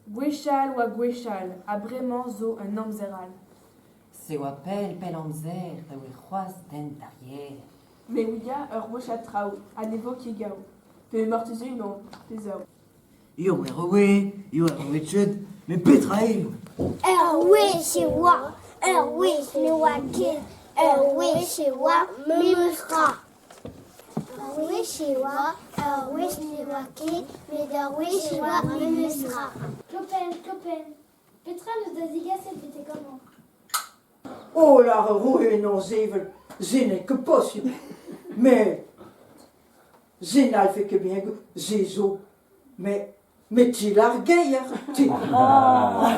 Gwechal ou gwechal, a bremañ zo un amzeral. Se oa pel amzer, da oe c'hoaz den tarier. Me ouia ur wechat trao, a nevo kiegao. Pe mortizu non, pezao. Io er chud, me petra eo. Wech e oa, wech me oa ket, wech e oa me meustra. Wech e oa, wech me oa ket, met wech e oa me meustra. Copain, Petra nous da zigaset bete comment? Oh, la roue non zevel, zene que possible. Mais, zénal fait que bien, zézo. Mais tu largues, tu...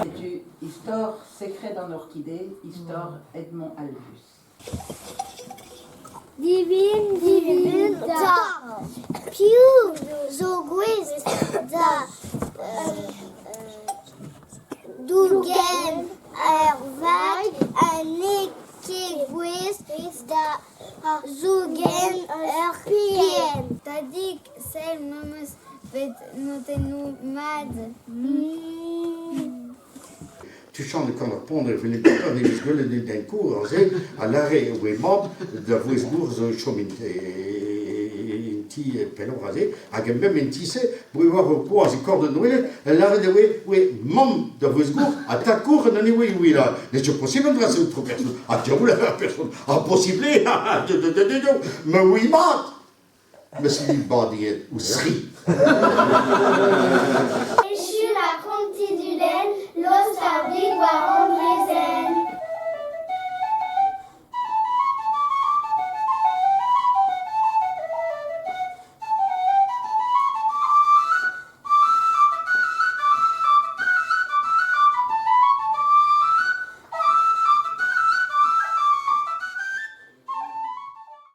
C'est du Histoire secret d'un orchidée, Histoire Edmond Albus. Divin da piu zo gwez da dougen vag an eke gwez da zougen pien. Tadik sel memes vet notenou mad. Tu chantes quand on pondre van de pas des gueules de den cours à l'arrêt où est membre de Voisbourg chemin ti pelon rasé a même un tissé pour voir au poids et corps de Noël l'arrêt de oui membre de Voisbourg à ta cour non oui là n'est-ce possible de tracer autre personne à tu voulais faire personne impossible mais oui mat mais c'est une badiette ou sri Je suis la conti du laine, l'os fabrique va rendre les ailes.